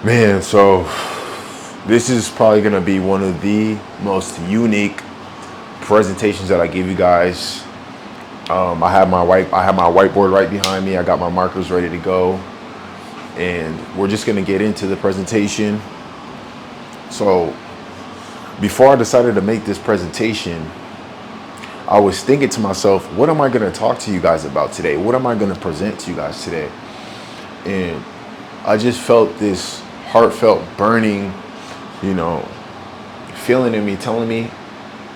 Man, so this is probably gonna be one of the most unique presentations that I give you guys. I have my whiteboard right behind me. I got my markers ready to go, and we're just gonna get into the presentation. So before I decided to make this presentation, I was thinking to myself, what am I gonna talk to you guys about today? What am I gonna present to you guys today? And I just felt this heartfelt burning, you know, feeling in me telling me,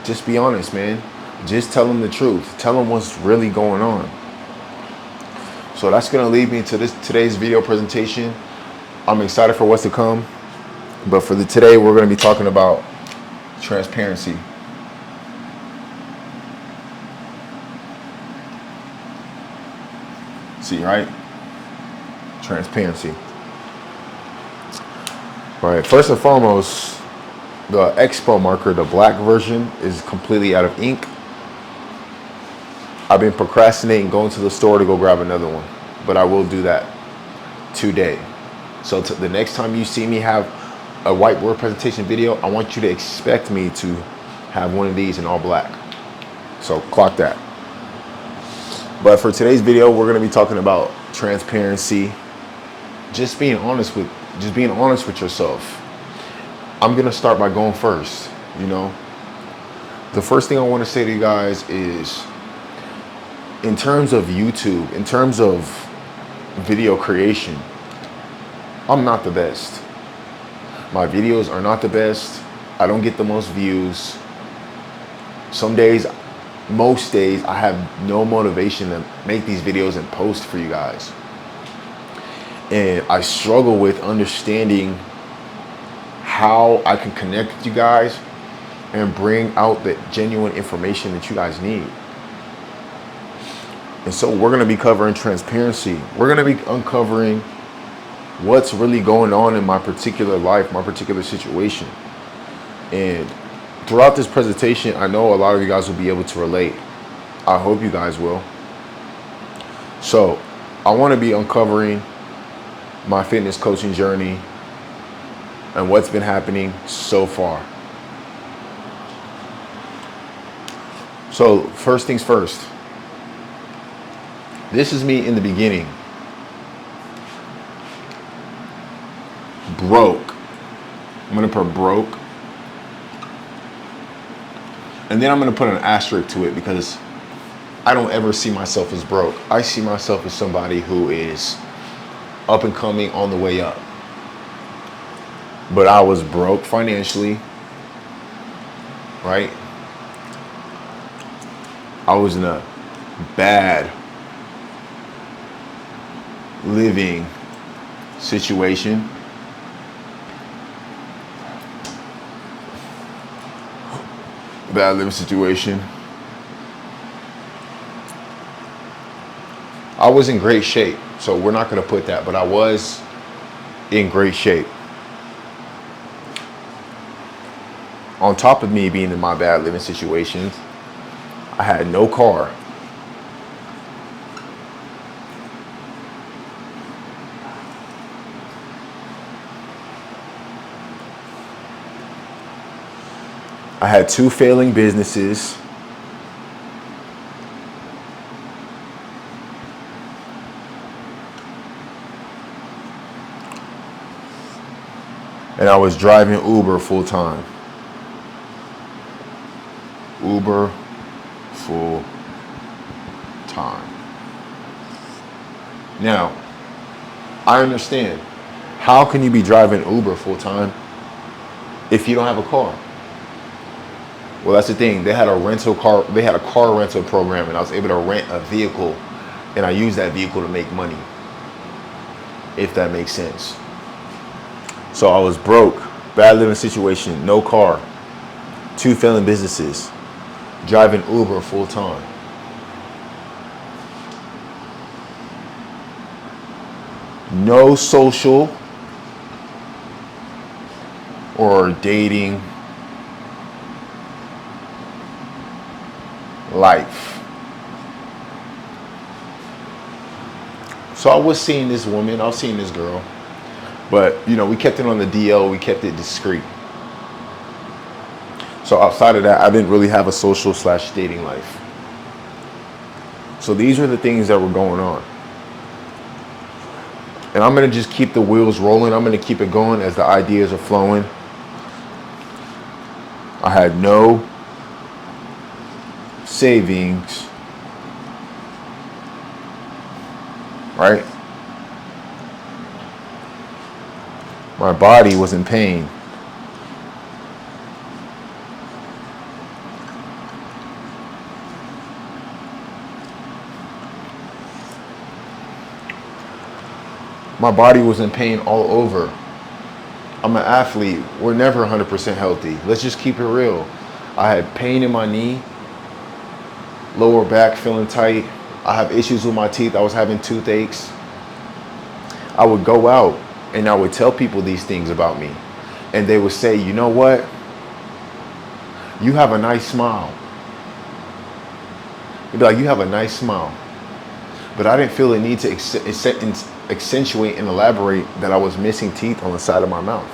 just be honest, man. Just tell them the truth. Tell them what's really going on. So that's gonna lead me to today's video presentation. I'm excited for what's to come. But for today, we're gonna be talking about transparency. See, right? Transparency. All right, first and foremost, the Expo marker, the black version, is completely out of ink. I've been procrastinating going to the store to go grab another one, but I will do that today. So the next time you see me have a whiteboard presentation video, I want you to expect me to have one of these in all black. So clock that. But for today's video, we're going to be talking about transparency, just being honest with yourself. I'm going to start by going first, The first thing I want to say to you guys is, in terms of YouTube, in terms of video creation, I'm not the best. My videos are not the best. I don't get the most views. Some days, most days, I have no motivation to make these videos and post for you guys. And I struggle with understanding how I can connect with you guys and bring out the genuine information that you guys need. And so we're going to be covering transparency. We're going to be uncovering what's really going on in my particular life, my particular situation. And throughout this presentation, I know a lot of you guys will be able to relate. I hope you guys will. So I want to be uncovering my fitness coaching journey and what's been happening so far. So first things first. This is me in the beginning. Broke. I'm going to put broke. And then I'm going to put an asterisk to it because I don't ever see myself as broke. I see myself as somebody who is up and coming, on the way up. But I was broke financially, right? I was in a bad living situation. Bad living situation. I was in great shape, so we're not going to put that, but I was in great shape. On top of me being in my bad living situations, I had no car. I had 2 failing businesses. And I was driving Uber full time. Uber full time. Now, I understand. How can you be driving Uber full time if you don't have a car? Well, that's the thing. They had a car rental program, and I was able to rent a vehicle, and I used that vehicle to make money, if that makes sense. So I was broke, bad living situation, no car, 2 failing businesses, driving Uber full time. No social or dating life. So I was seeing this woman, I was seeing this girl, But, you know, we kept it on the DL. We kept it discreet. So outside of that, I didn't really have a social / dating life. So these are the things that were going on. And I'm going to just keep the wheels rolling. I'm going to keep it going as the ideas are flowing. I had no savings, right? My body was in pain. My body was in pain all over. I'm an athlete. We're never 100% healthy. Let's just keep it real. I had pain in my knee, lower back feeling tight. I have issues with my teeth. I was having toothaches. I would go out and I would tell people these things about me. And they would say, you know what? You have a nice smile. They'd be like, you have a nice smile. But I didn't feel the need to accentuate and elaborate that I was missing teeth on the side of my mouth.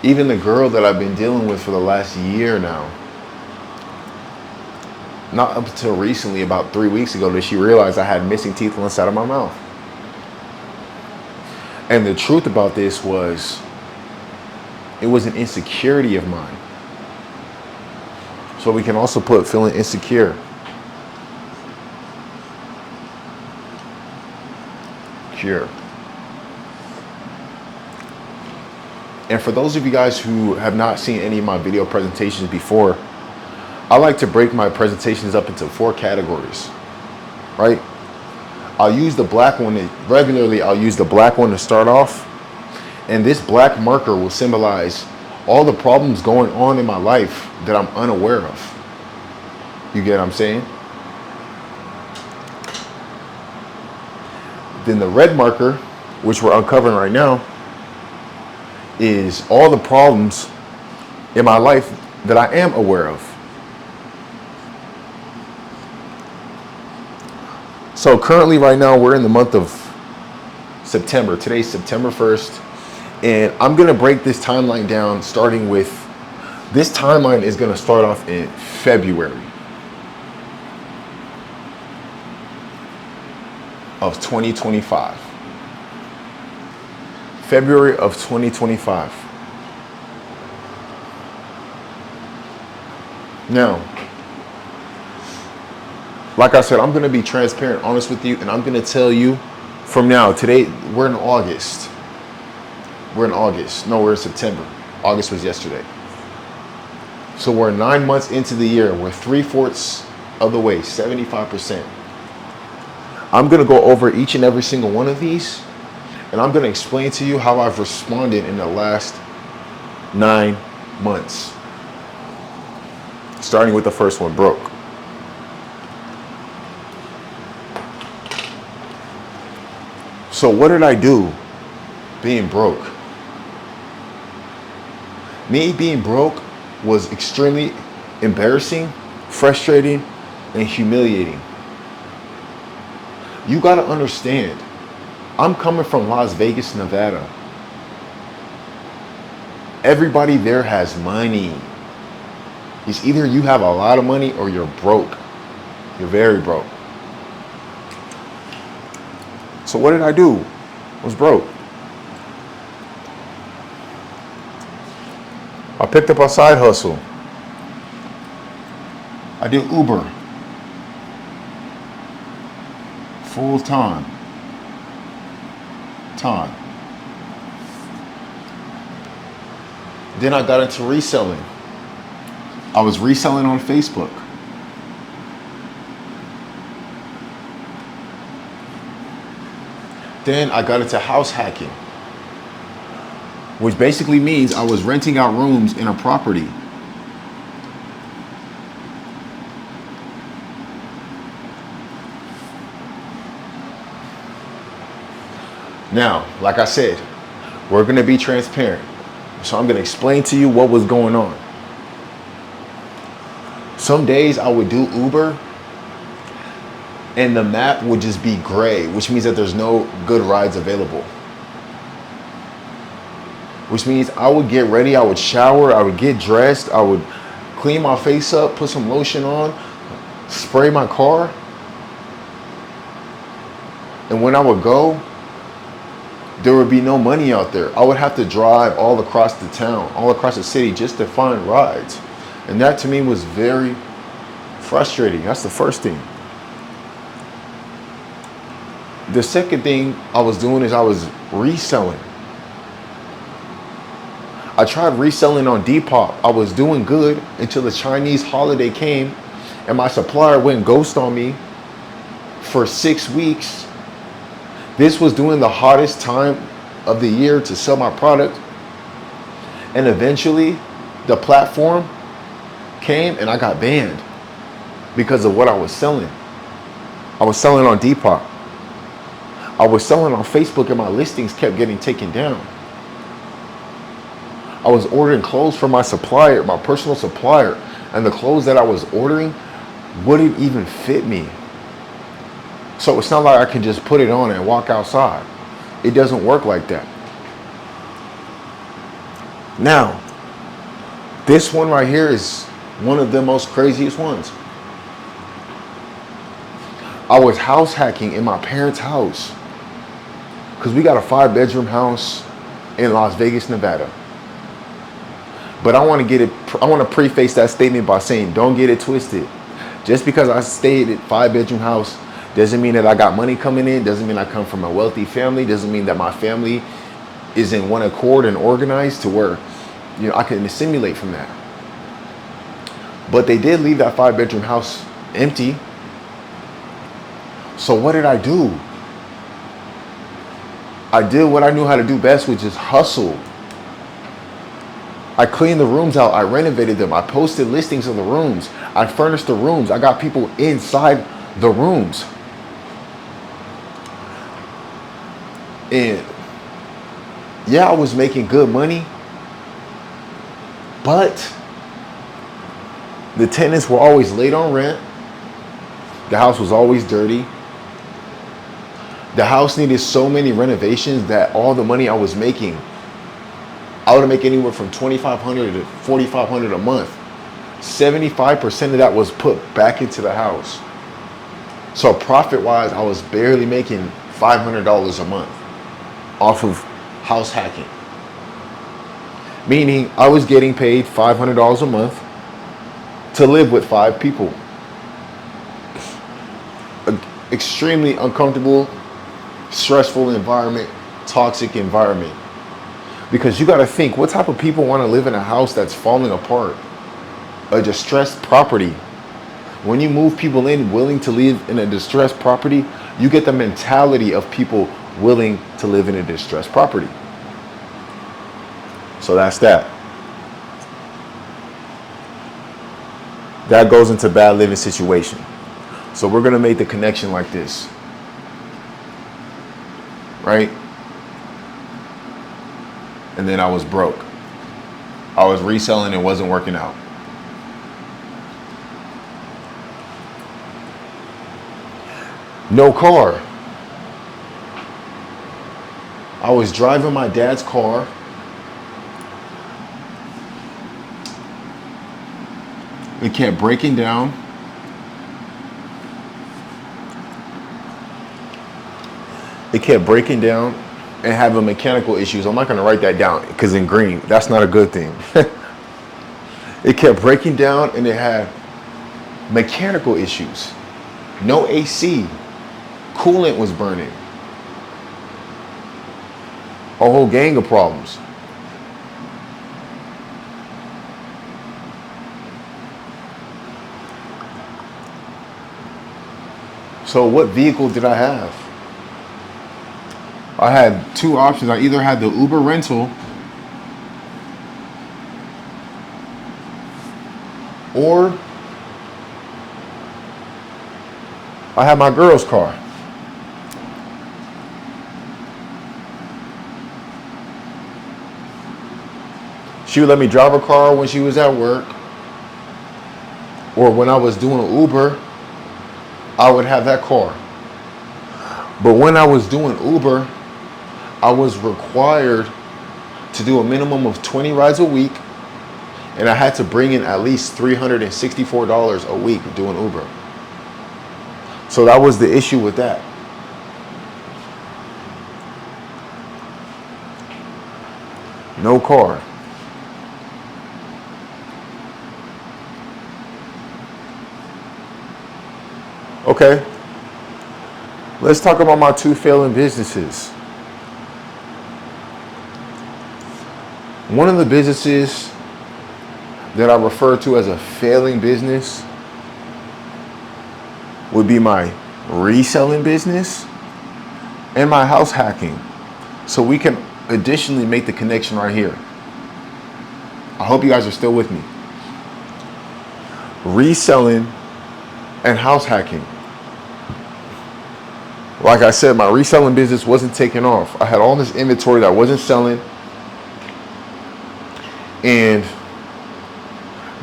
Even the girl that I've been dealing with for the last year now, not up until recently, about 3 weeks ago, that she realized I had missing teeth on the side of my mouth. And the truth about this was, it was an insecurity of mine. So we can also put feeling insecure. Cure. And for those of you guys who have not seen any of my video presentations before, I like to break my presentations up into 4 categories, right? I'll use the black one regularly. I'll use the black one to start off. And this black marker will symbolize all the problems going on in my life that I'm unaware of. You get what I'm saying? Then the red marker, which we're uncovering right now, is all the problems in my life that I am aware of. So currently right now we're in the month of September. Today's September 1st. And I'm going to break this timeline down starting with, this timeline is going to start off in February of 2025. February of 2025. Now, like I said, I'm going to be transparent, honest with you, and I'm going to tell you from now, today, we're in August. We're in August. No, we're in September. August was yesterday. So we're 9 months into the year. We're 3/4 of the way, 75%. I'm going to go over each and every single one of these, and I'm going to explain to you how I've responded in the last 9 months. Starting with the first one, broke. So what did I do being broke? Me being broke was extremely embarrassing, frustrating, and humiliating. You got to understand, I'm coming from Las Vegas, Nevada. Everybody there has money. It's either you have a lot of money or you're broke. You're very broke. So what did I do? I was broke. I picked up a side hustle. I did Uber. Full time. Then I got into reselling. I was reselling on Facebook. Then I got into house hacking, which basically means I was renting out rooms in a property. Now, like I said, we're going to be transparent. So I'm going to explain to you what was going on. Some days I would do Uber and the map would just be gray, which means that there's no good rides available. Which means I would get ready, I would shower, I would get dressed, I would clean my face up, put some lotion on, spray my car. And when I would go, there would be no money out there. I would have to drive all across the town, all across the city just to find rides. And that to me was very frustrating. That's the first thing. The second thing I was doing is I was reselling. I tried reselling on Depop. I was doing good until the Chinese holiday came and my supplier went ghost on me for 6 weeks. This was during the hottest time of the year to sell my product. And eventually the platform came and I got banned because of what I was selling. I was selling on Depop. I was selling on Facebook and my listings kept getting taken down. I was ordering clothes from my supplier, my personal supplier, and the clothes that I was ordering wouldn't even fit me. So it's not like I can just put it on and walk outside. It doesn't work like that. Now, this one right here is one of the most craziest ones. I was house hacking in my parents' house because we got a 5-bedroom house in Las Vegas, Nevada. But I want to preface that statement by saying, don't get it twisted. Just because I stayed at 5-bedroom house doesn't mean that I got money coming in, doesn't mean I come from a wealthy family, doesn't mean that my family is in one accord and organized to where, I can assimilate from that. But they did leave that 5-bedroom house empty. So what did I do? I did what I knew how to do best, which is hustle. I cleaned the rooms out. I renovated them. I posted listings of the rooms. I furnished the rooms. I got people inside the rooms. And yeah, I was making good money, but the tenants were always late on rent. The house was always dirty. The house needed so many renovations that all the money I was making, I would make anywhere from $2,500 to $4,500 a month. 75% of that was put back into the house. So profit-wise, I was barely making $500 a month off of house hacking. Meaning I was getting paid $500 a month to live with 5 people. An extremely uncomfortable, stressful environment, toxic environment. Because you got to think, what type of people want to live in a house that's falling apart? A distressed property. When you move people in willing to live in a distressed property, you get the mentality of people willing to live in a distressed property. So that's that. That goes into bad living situation. So we're going to make the connection like this. Right? And then I was broke. I was reselling, it wasn't working out. No car. I was driving my dad's car. It kept breaking down. It kept breaking down and having mechanical issues. I'm not going to write that down because in green, that's not a good thing. It kept breaking down and it had mechanical issues. No AC. Coolant was burning. A whole gang of problems. So what vehicle did I have? I had 2 options. I either had the Uber rental or I had my girl's car. She would let me drive her car when she was at work, or when I was doing Uber, I would have that car. But when I was doing Uber, I was required to do a minimum of 20 rides a week, and I had to bring in at least $364 a week doing Uber. So that was the issue with that. No car. Okay. Let's talk about my two failing businesses. One of the businesses that I refer to as a failing business would be my reselling business and my house hacking. So we can additionally make the connection right here. I hope you guys are still with me. Reselling and house hacking. Like I said, my reselling business wasn't taking off. I had all this inventory that I wasn't selling. And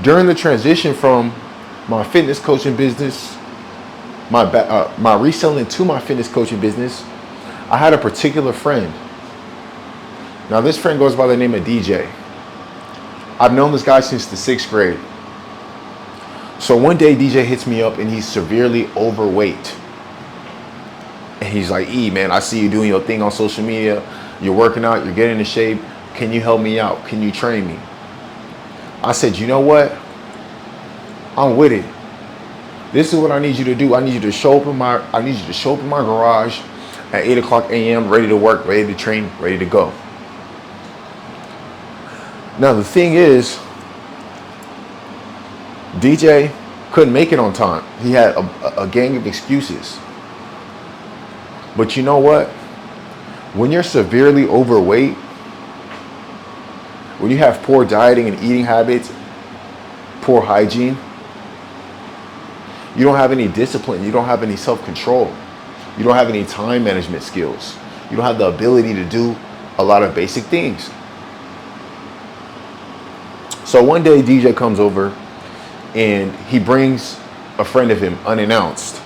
during the transition from my fitness coaching business, my reselling to my fitness coaching business, I had a particular friend. Now this friend goes by the name of DJ. I've known this guy since the 6th grade. So one day DJ hits me up and he's severely overweight. And he's like, E, man, I see you doing your thing on social media. You're working out, you're getting in shape. Can you help me out? Can you train me? I said, you know what? I'm with it. This is what I need you to do. I need you to show up in my garage at 8 o'clock a.m., ready to work, ready to train, ready to go. Now the thing is, DJ couldn't make it on time. He had a gang of excuses. But you know what? When you're severely overweight, when you have poor dieting and eating habits, poor hygiene, you don't have any discipline, you don't have any self-control, you don't have any time management skills, you don't have the ability to do a lot of basic things. So one day DJ comes over and he brings a friend of him unannounced.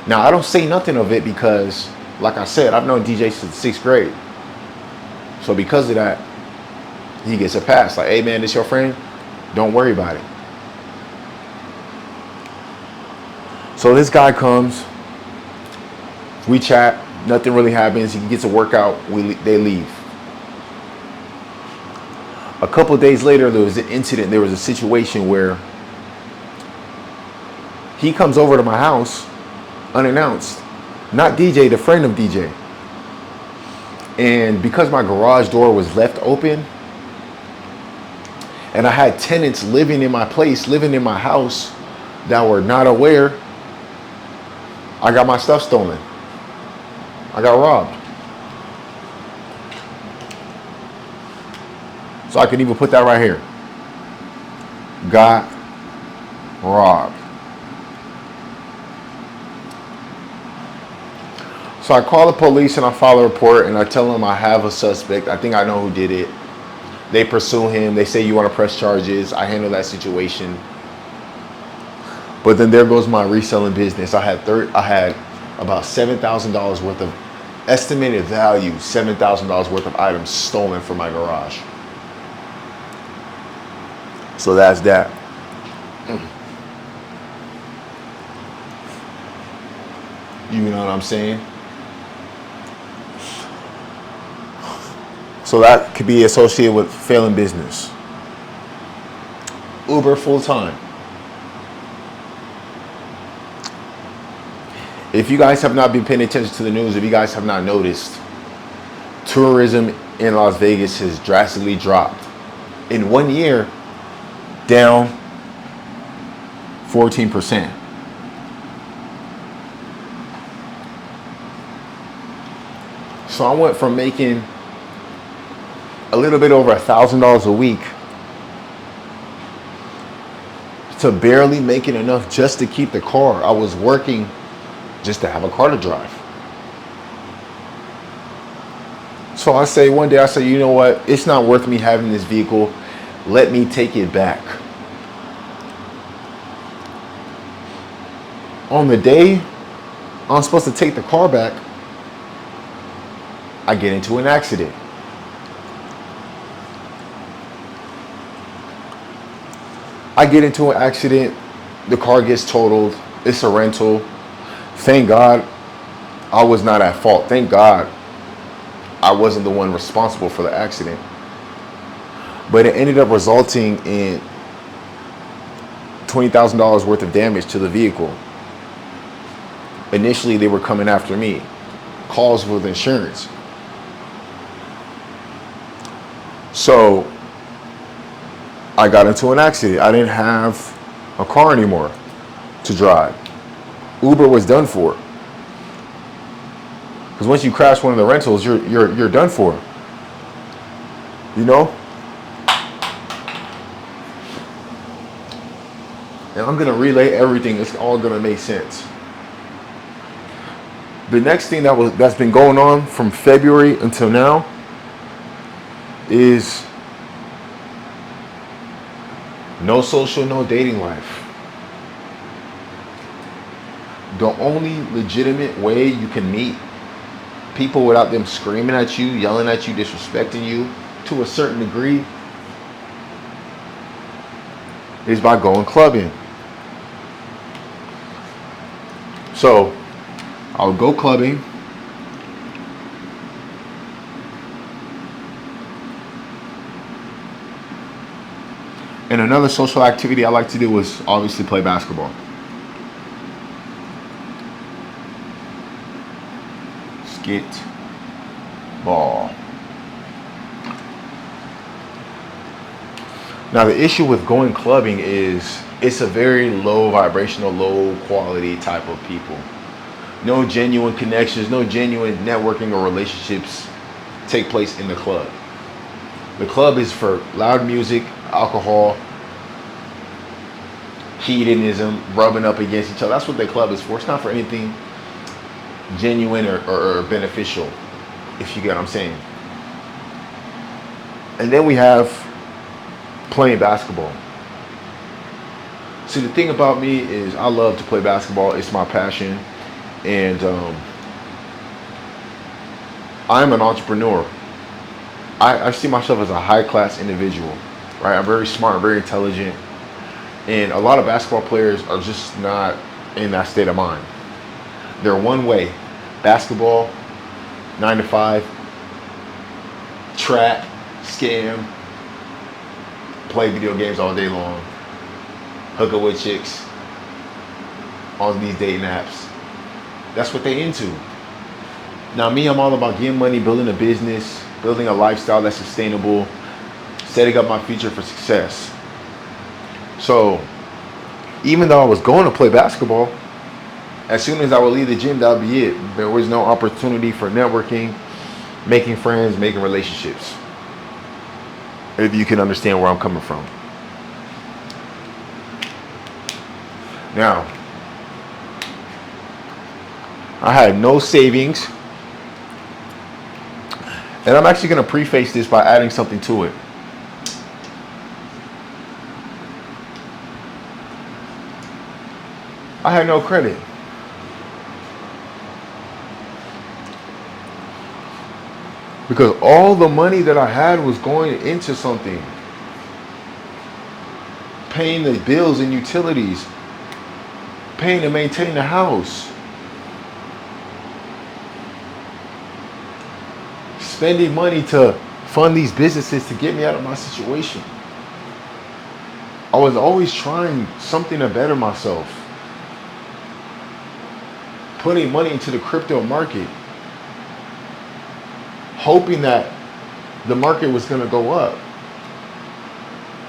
Now I don't say nothing of it because, like I said, I've known DJ since 6th grade. So because of that, he gets a pass. Like, hey man, this your friend? Don't worry about it. So this guy comes, we chat, nothing really happens. He gets a workout, they leave. A couple of days later, there was an incident. There was a situation where he comes over to my house unannounced. Not DJ, the friend of DJ. And because my garage door was left open, and I had tenants living in my place, living in my house that were not aware, I got my stuff stolen. I got robbed. So I can even put that right here. Got robbed. So I call the police and I file a report and I tell them I have a suspect. I think I know who did it. They pursue him. They say, you want to press charges. I handle that situation. But then there goes my reselling business. I had about $7,000 worth of estimated value, $7,000 worth of items stolen from my garage. So that's that. You know what I'm saying? So that could be associated with failing business. Uber full time. If you guys have not been paying attention to the news, if you guys have not noticed, tourism in Las Vegas has drastically dropped. In 1 year, down 14%. So I went from making a little bit over $1,000 a week to barely making enough just to keep the car. I was working just to have a car to drive. So one day I say, you know what? It's not worth me having this vehicle. Let me take it back. On the day I'm supposed to take the car back, I get into an accident. I get into an accident. The car gets totaled. It's a rental. Thank God I was not at fault. Thank God I wasn't the one responsible for the accident. But it ended up resulting in $20,000 worth of damage to the vehicle. Initially, they were coming after me. Calls with insurance. So I got into an accident. I didn't have a car anymore to drive. Uber was done for. Because once you crash one of the rentals, you're done for. You know? And I'm gonna relay everything. It's all gonna make sense. The next thing that's been going on from February until now is no social, no dating life. The only legitimate way you can meet people without them screaming at you, yelling at you, disrespecting you to a certain degree is by going clubbing. So I'll go clubbing. And another social activity I like to do is obviously play basketball. Skit ball. Now the issue with going clubbing is it's a very low vibrational, low quality type of people. No genuine connections, no genuine networking or relationships take place in the club. The club is for loud music, alcohol, hedonism, rubbing up against each other. That's what the club is for. It's not for anything genuine or beneficial, if you get what I'm saying. And then we have playing basketball. See, the thing about me is I love to play basketball. It's my passion. And I'm an entrepreneur. I see myself as a high-class individual, right? I'm very smart, very intelligent. And a lot of basketball players are just not in that state of mind. They're one way. Basketball, 9 to 5, track, scam, play video games all day long, hook up with chicks on these dating apps. That's what they into. Now me, I'm all about getting money, building a business, building a lifestyle that's sustainable, setting up my future for success. So even though I was going to play basketball, as soon as I would leave the gym, that would be it. There was no opportunity for networking, making friends, making relationships. If you can understand where I'm coming from. Now, I had no savings. And I'm actually going to preface this by adding something to it. I had no credit. Because all the money that I had was going into something. Paying the bills and utilities. Paying to maintain the house. Spending money to fund these businesses to get me out of my situation. I was always trying something to better myself. Putting money into the crypto market. Hoping that the market was going to go up.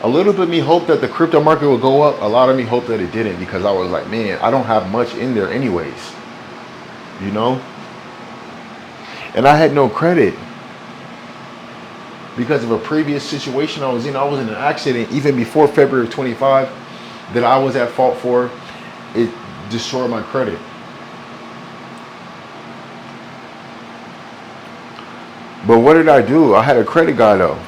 A little bit of me hoped that the crypto market would go up. A lot of me hoped that it didn't, because I was like, man, I don't have much in there anyways. You know? And I had no credit. Because of a previous situation I was in. I was in an accident even before February 25 that I was at fault for. It destroyed my credit. But what did I do? I had a credit guy though.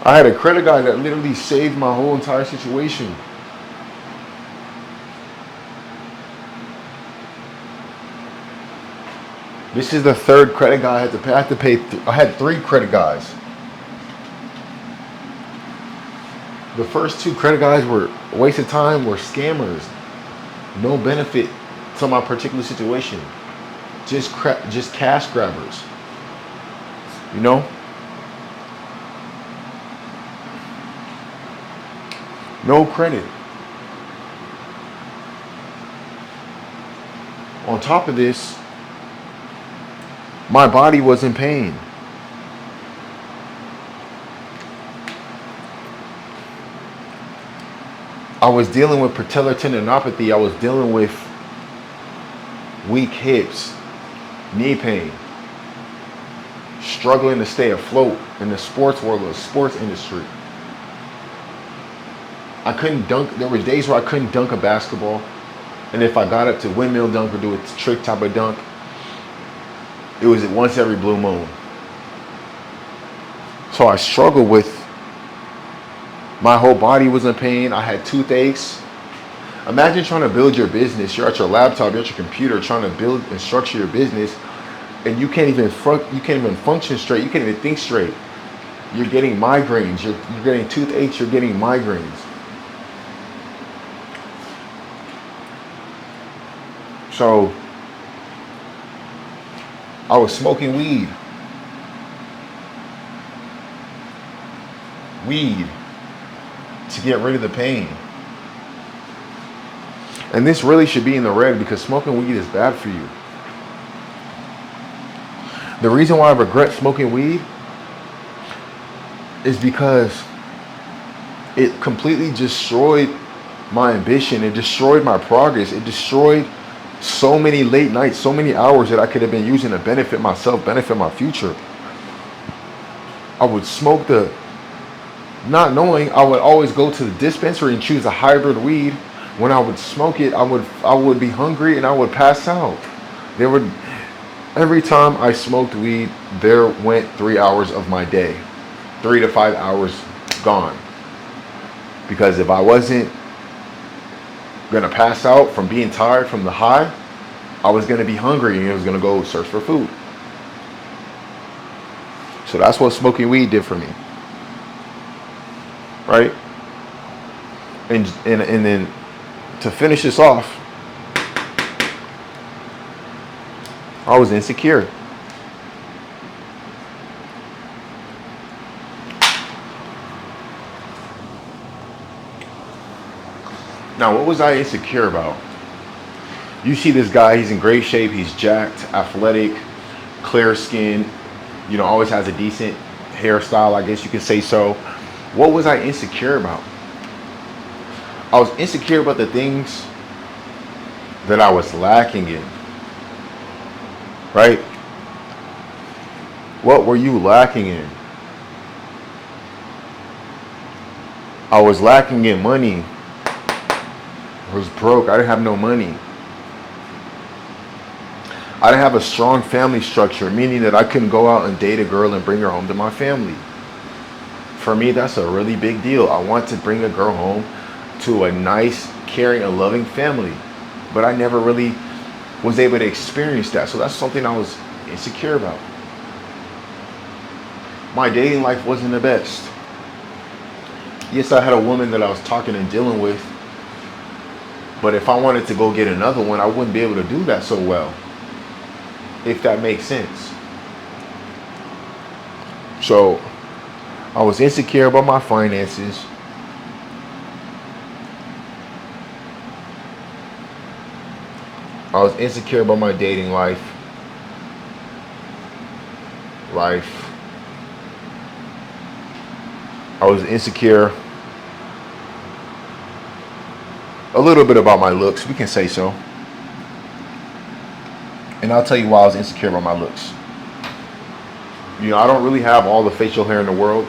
I had a credit guy that literally saved my whole entire situation. This is the third credit guy I had to pay. I had three credit guys. The first two credit guys were a waste of time, were scammers. No benefit to my particular situation. Just cash grabbers. You know? No credit. On top of this, my body was in pain. I was dealing with patellar tendinopathy. I was dealing with weak hips, knee pain, struggling to stay afloat in the sports world, the sports industry. I couldn't dunk. There was days where I couldn't dunk a basketball. And if I got up to windmill dunk or do a trick type of dunk, it was once every blue moon. So I struggled with, my whole body was in pain. I had toothaches. Imagine trying to build your business. You're at your laptop, you're at your computer trying to build and structure your business, and you can't even function straight. You can't even think straight. You're getting migraines. You're getting toothaches. You're getting migraines. So I was smoking weed to get rid of the pain. And this really should be in the red because smoking weed is bad for you. The reason why I regret smoking weed is because it completely destroyed my ambition. It destroyed my progress. It destroyed so many late nights, so many hours that I could have been using to benefit myself, benefit my future. I would smoke not knowing, I would always go to the dispensary and choose a hybrid weed. When I would smoke it, I would be hungry and I would pass out. Every time I smoked weed, there went 3 hours of my day. 3 to 5 hours gone. Because if I wasn't gonna pass out from being tired from the high, I was gonna be hungry and I was gonna go search for food. So that's what smoking weed did for me. Right? And then to finish this off, I was insecure. Now, what was I insecure about? You see this guy, he's in great shape, he's jacked, athletic, clear skin, always has a decent hairstyle, I guess you could say so. What was I insecure about? I was insecure about the things that I was lacking in. Right? What were you lacking in? I was lacking in money. I was broke. I didn't have no money. I didn't have a strong family structure, meaning that I couldn't go out and date a girl and bring her home to my family. For me, that's a really big deal. I want to bring a girl home to a nice, caring, and loving family. But I never really was able to experience that. So that's something I was insecure about. My dating life wasn't the best. Yes, I had a woman that I was talking and dealing with. But if I wanted to go get another one, I wouldn't be able to do that so well. If that makes sense. So I was insecure about my finances. I was insecure about my dating life. I was insecure a little bit about my looks, we can say so. And I'll tell you why I was insecure about my looks. I don't really have all the facial hair in the world.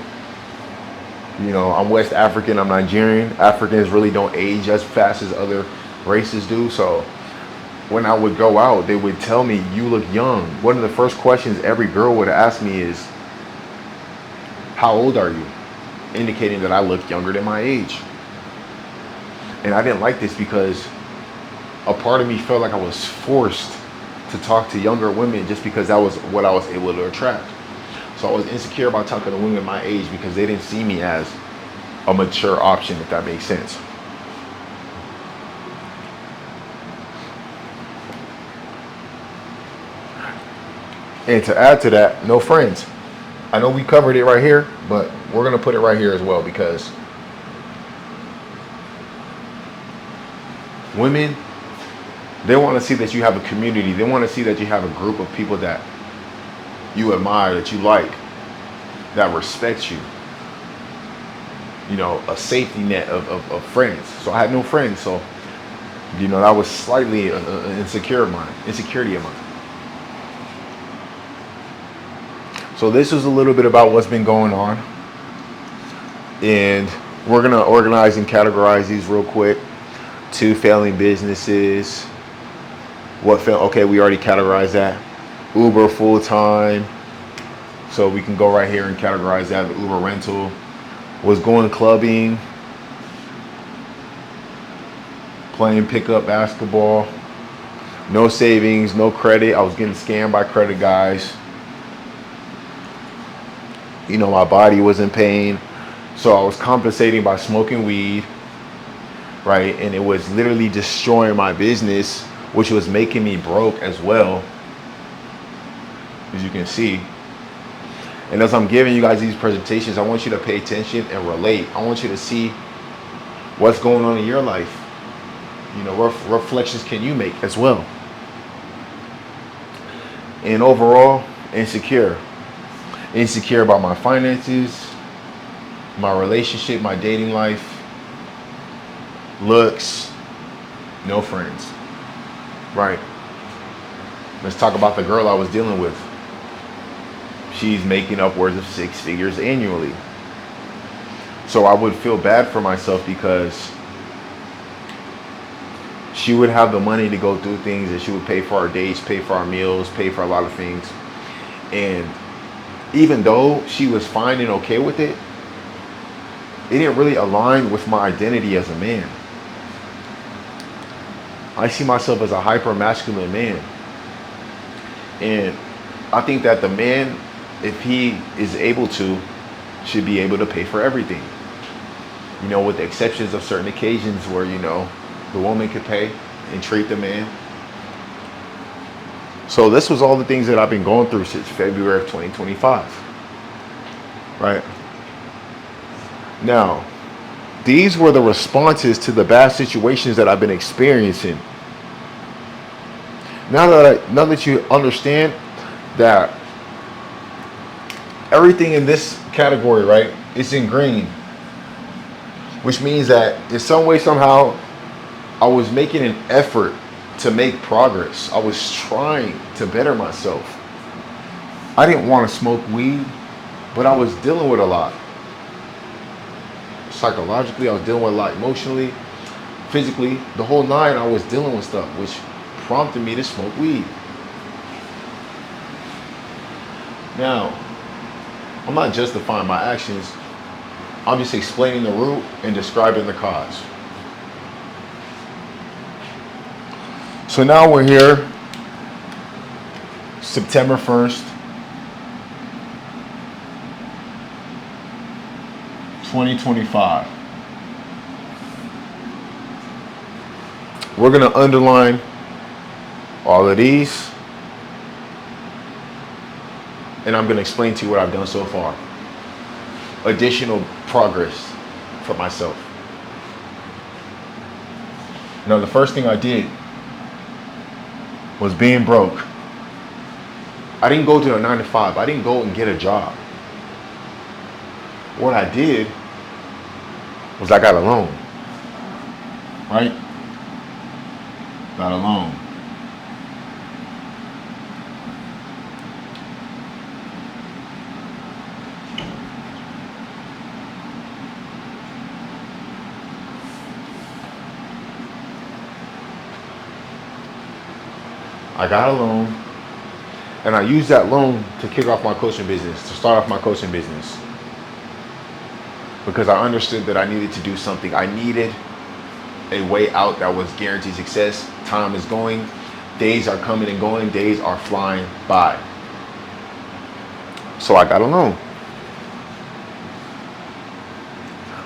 I'm West African, I'm Nigerian. Africans really don't age as fast as other races do. So when I would go out, they would tell me, you look young. One of the first questions every girl would ask me is, how old are you? indicating that I look younger than my age. And I didn't like this because a part of me felt like I was forced to talk to younger women just because that was what I was able to attract. So I was insecure about talking to women my age because they didn't see me as a mature option, if that makes sense. And to add to that, no friends. I know we covered it right here, but we're going to put it right here as well because women, they want to see that you have a community. They want to see that you have a group of people that you admire, that you like, that respects you. You know, a safety net of friends. So I had no friends. So, you know, that was slightly an insecurity of mine. So this is a little bit about what's been going on. And we're going to organize and categorize these real quick. 2 failing businesses. What failed? Okay, we already categorized that. Uber full-time. So we can go right here and categorize that. The Uber rental. Was going clubbing. Playing pickup basketball. No savings, no credit. I was getting scammed by credit guys. You know, my body was in pain. So I was compensating by smoking weed. Right? And it was literally destroying my business, which was making me broke as well. As you can see. And as I'm giving you guys these presentations, I want you to pay attention and relate. I want you to see what's going on in your life. You know, what reflections can you make as well? And overall, insecure. Insecure about my finances, my relationship, my dating life, looks, no friends. Right. Let's talk about the girl I was dealing with. She's making upwards of 6 figures annually. So I would feel bad for myself because she would have the money to go do things, and she would pay for our dates, pay for our meals, pay for a lot of things. And even though she was fine and okay with it, it didn't really align with my identity as a man. I see myself as a hyper masculine man. And I think that the man, if he is able to, should be able to pay for everything. You know, with the exceptions of certain occasions where, you know, the woman could pay and treat the man. So this was all the things that I've been going through since February of 2025. Right? Now, these were the responses to the bad situations that I've been experiencing. Now that you understand that everything in this category, right, it's in green, which means that in some way, somehow, I was making an effort to make progress. I was trying to better myself. I didn't want to smoke weed, but I was dealing with a lot. Psychologically, I was dealing with a lot. Emotionally, physically, the whole nine, I was dealing with stuff, which prompted me to smoke weed. Now, I'm not justifying my actions. I'm just explaining the root and describing the cause. So now we're here, September 1st, 2025. We're going to underline all of these, and I'm going to explain to you what I've done so far. Additional progress for myself. Now, the first thing I did was being broke. I didn't go to a 9 to 5. I didn't go and get a job. What I did was I got a loan. Right? Got a loan. I got a loan, and I used that loan to kick off my coaching business, to start off my coaching business. because I understood that I needed to do something. I needed a way out that was guaranteed success. Time is going. Days are coming and going. Days are flying by. So I got a loan.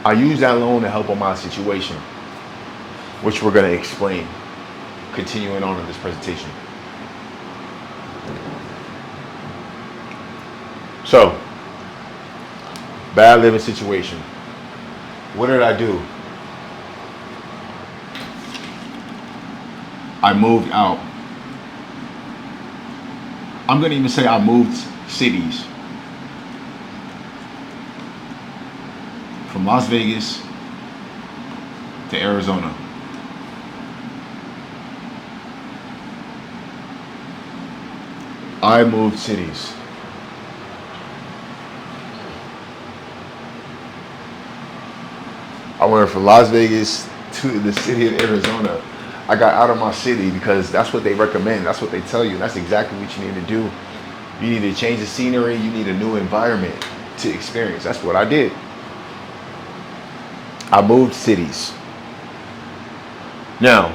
I used that loan to help on my situation, which we're going to explain continuing on in this presentation. So, bad living situation. What did I do? I moved out. I'm going to even say I moved cities. From Las Vegas to Arizona. I moved cities. I went from Las Vegas to the city of Arizona. I got out of my city because that's what they recommend. That's what they tell you. That's exactly what you need to do. You need to change the scenery. You need a new environment to experience. That's what I did. I moved cities. Now,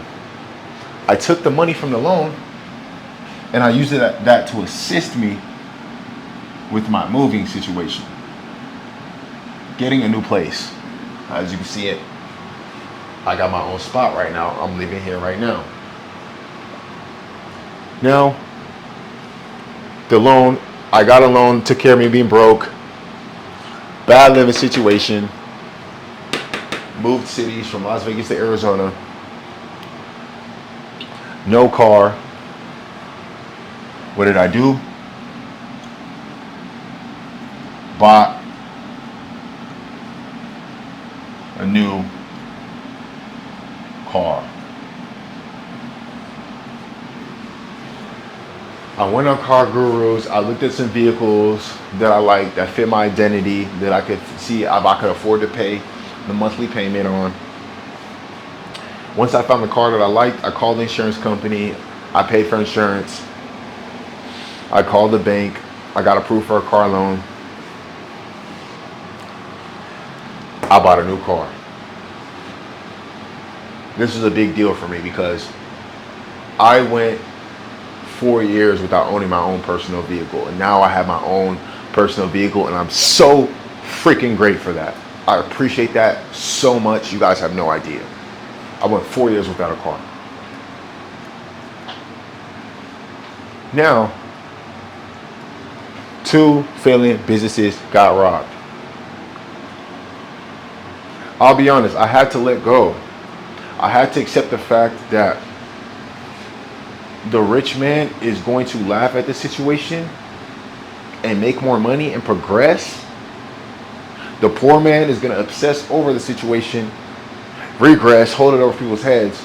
I took the money from the loan and I used that to assist me with my moving situation. Getting a new place. As you can see it, I got my own spot right now. I'm living here right now. Now, the loan, I got a loan, took care of me being broke. Bad living situation. Moved cities from Las Vegas to Arizona. No car. What did I do? Bought a new car. I went on Car Gurus. I looked at some vehicles that I liked, that fit my identity, that I could see if I could afford to pay the monthly payment on. Once I found the car that I liked, I called the insurance company. I paid for insurance. I called the bank. I got approved for a car loan. I bought a new car. This was a big deal for me because I went 4 years without owning my own personal vehicle, and now I have my own personal vehicle, and I'm so freaking great for that. I appreciate that so much. You guys have no idea. I went 4 years without a car. Now, 2 failing businesses got robbed. I'll be honest, I had to let go. I had to accept the fact that the rich man is going to laugh at the situation and make more money and progress. The poor man is going to obsess over the situation, regress, hold it over people's heads,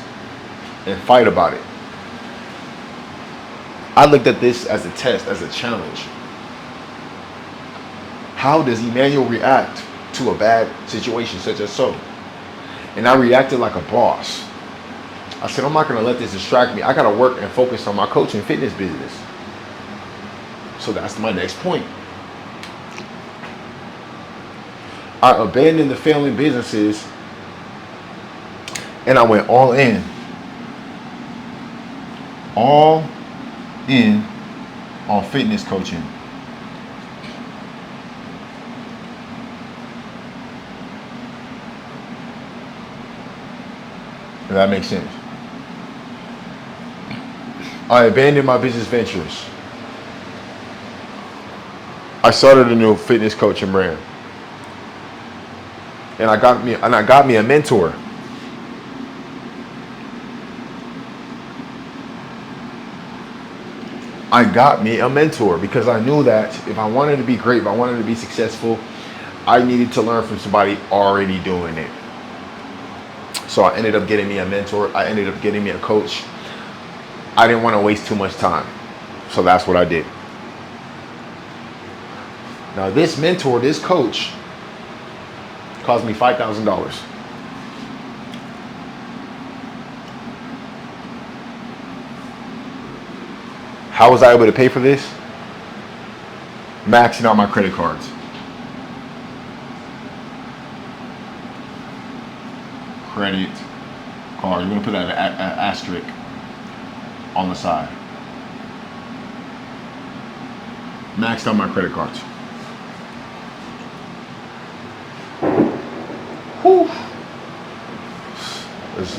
and fight about it. I looked at this as a test, as a challenge. How does Emmanuel react to a bad situation such as so? And I reacted like a boss. I said, I'm not going to let this distract me. I got to work and focus on my coaching fitness business. So that's my next point. I abandoned the failing businesses and I went all in. All in on fitness coaching. If that makes sense. I abandoned my business ventures. I started a new fitness coaching brand. And I got me a mentor. I got me a mentor because I knew that if I wanted to be great, if I wanted to be successful, I needed to learn from somebody already doing it. So I ended up getting me a mentor. I ended up getting me a coach. I didn't want to waste too much time. So that's what I did. Now this mentor, this coach, cost me $5,000. How was I able to pay for this? Maxing out my credit cards. credit card. You're gonna put that asterisk on the side. Maxed out my credit cards. Whew.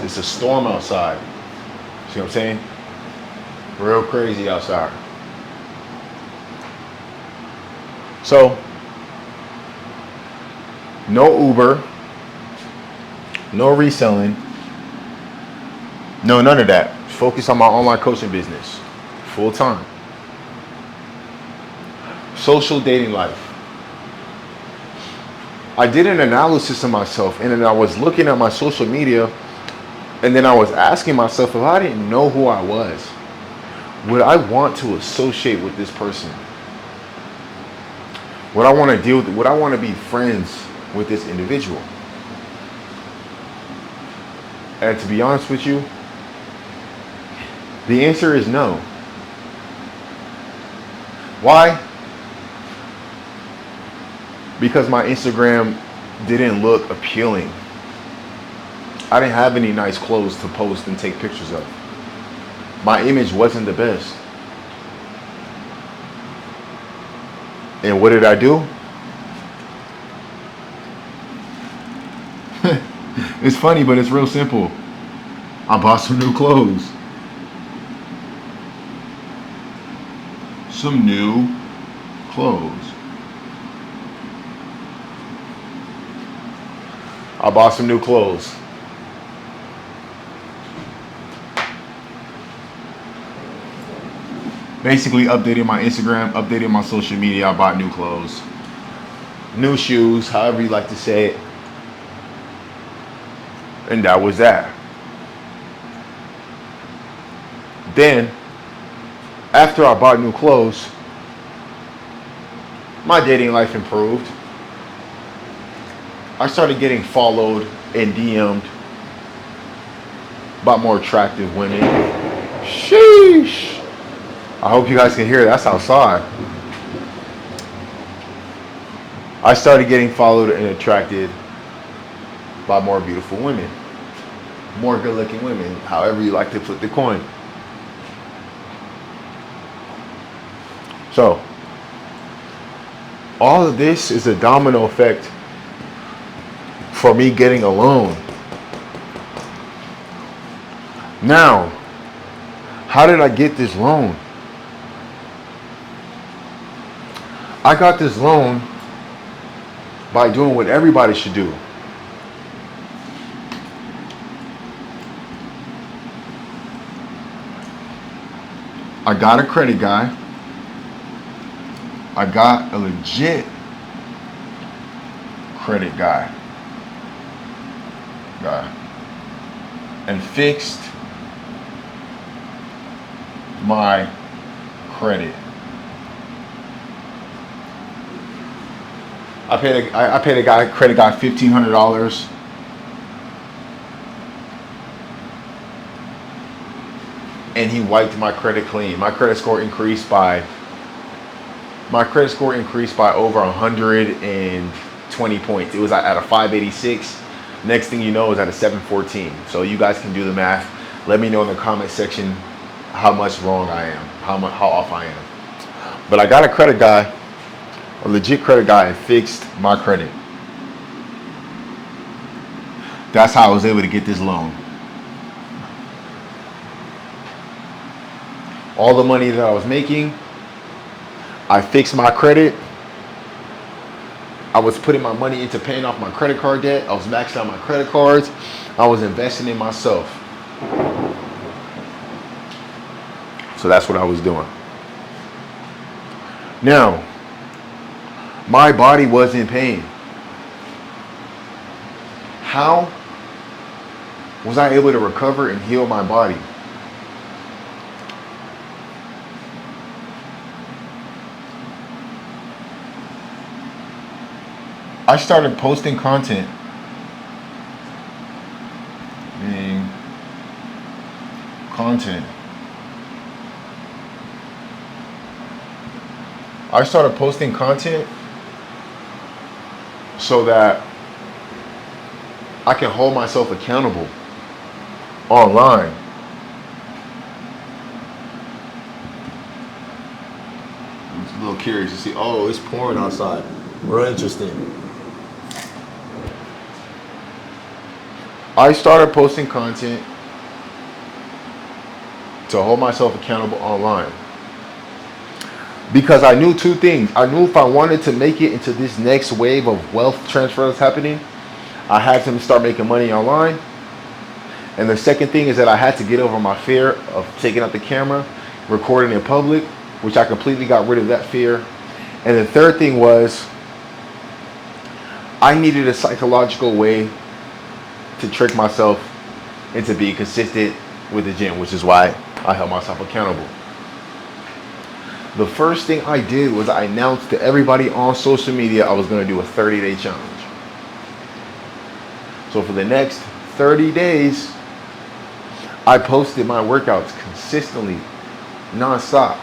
It's a storm outside. See what I'm saying? Real crazy outside. So, no Uber, no reselling, no none of that. Focus on my online coaching business, full time. Social dating life. I did an analysis of myself, and then I was looking at my social media, and then I was asking myself, if I didn't know who I was, would I want to associate with this person? Would I want to deal with, would I want to be friends with this individual? And to be honest with you, the answer is no. Why? Because my Instagram didn't look appealing. I didn't have any nice clothes to post and take pictures of. My image wasn't the best. And what did I do? It's funny, but it's real simple. I bought some new clothes. Some new clothes. I bought some new clothes. Basically updated my Instagram, updated my social media. I bought new clothes, new shoes, however you like to say it. And that was that. Then, after I bought new clothes, my dating life improved. I started getting followed and DM'd by more attractive women. Sheesh. I hope you guys can hear that's outside. I started getting followed and attracted by more beautiful women. More good looking women, however you like to flip the coin. So, all of this is a domino effect for me getting a loan. Now, how did I get this loan? I got this loan by doing what everybody should do. I got a credit guy. I got a legit credit guy. And fixed my credit. I paid a credit guy $1,500. And he wiped my credit clean. My credit score increased by over 120 points. It was at a 586. Next thing you know, is at a 714. So you guys can do the math. Let me know in the comment section how much wrong I am, how off I am. But I got a credit guy, a legit credit guy, and fixed my credit. That's how I was able to get this loan. All the money that I was making, I fixed my credit. I was putting my money into paying off my credit card debt. I was maxing out my credit cards. I was investing in myself. So that's what I was doing. Now, my body was in pain. How was I able to recover and heal my body? I started posting content. I started posting content so that I can hold myself accountable online. I'm just a little curious to see. Oh, it's pouring outside. Real interesting. I started posting content to hold myself accountable online because I knew two things. I knew if I wanted to make it into this next wave of wealth transfer that's happening, I had to start making money online. And the second thing is that I had to get over my fear of taking out the camera, recording in public, which I completely got rid of that fear. And the third thing was I needed a psychological way to trick myself into being consistent with the gym, which is why I held myself accountable. The first thing I did was I announced to everybody on social media I was going to do a 30-day challenge. So for the next 30 days, I posted my workouts consistently, non-stop.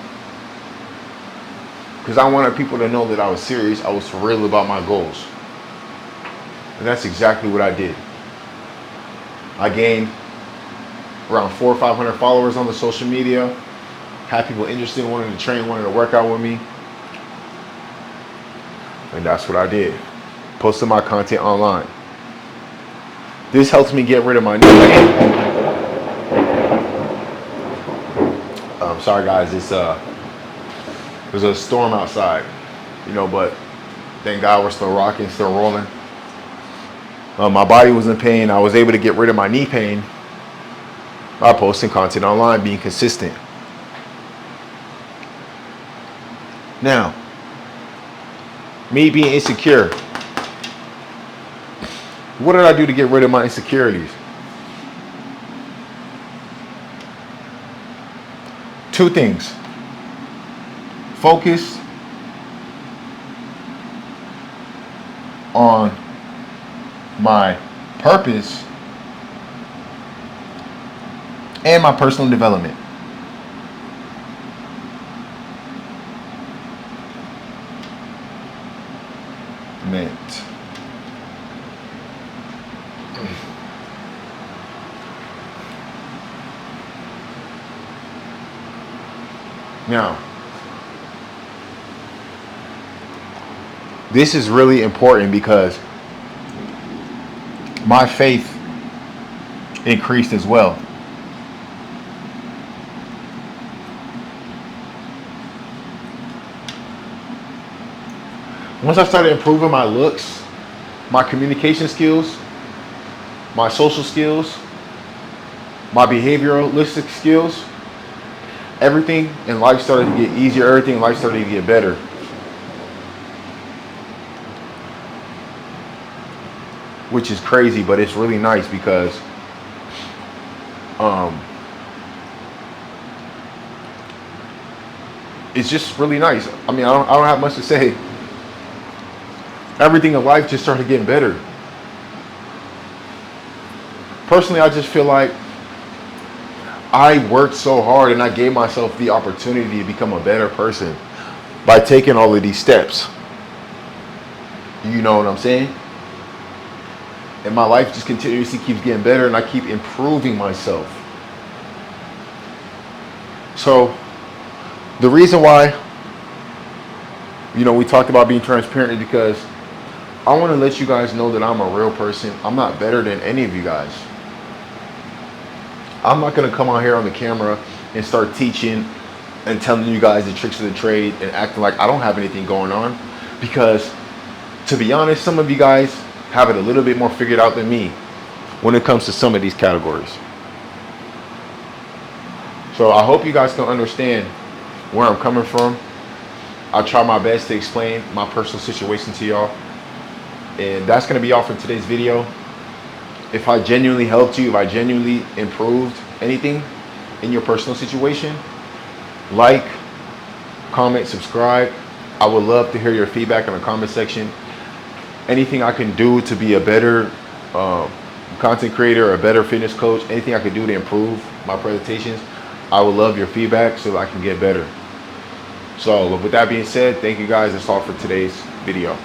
Because I wanted people to know that I was serious, I was for real about my goals. And that's exactly what I did. I gained around 400 or 500 followers on the social media, had people interested in wanting to train, wanting to work out with me. And that's what I did. Posted my content online. This helps me get rid of my knee. Sorry guys, there's a storm outside, but thank God we're still rocking, still rolling. My body was in pain. I was able to get rid of my knee pain by posting content online, being consistent. Now, me being insecure. What did I do to get rid of my insecurities? Two things. Focus on my purpose and my personal development. Now, this is really important because my faith increased as well. Once I started improving my looks, my communication skills, my social skills, my behavioralistic skills, everything in life started to get easier, everything in life started to get better. Which is crazy, but it's really nice because it's just really nice. I mean, I don't have much to say. Everything in life just started getting better. Personally, I just feel like I worked so hard and I gave myself the opportunity to become a better person by taking all of these steps. You know what I'm saying? And my life just continuously keeps getting better and I keep improving myself. So the reason why, we talked about being transparent is because I want to let you guys know that I'm a real person. I'm not better than any of you guys. I'm not going to come out here on the camera and start teaching and telling you guys the tricks of the trade and acting like I don't have anything going on. Because, to be honest, some of you guys have it a little bit more figured out than me when it comes to some of these categories. So I hope you guys can understand where I'm coming from. I try my best to explain my personal situation to y'all. And that's going to be all for today's video. If I genuinely helped you, if I genuinely improved anything in your personal situation, like, comment, subscribe. I would love to hear your feedback in the comment section. Anything I can do to be a better content creator, a better fitness coach, anything I can do to improve my presentations, I would love your feedback so that I can get better. So with that being said, thank you guys. That's all for today's video.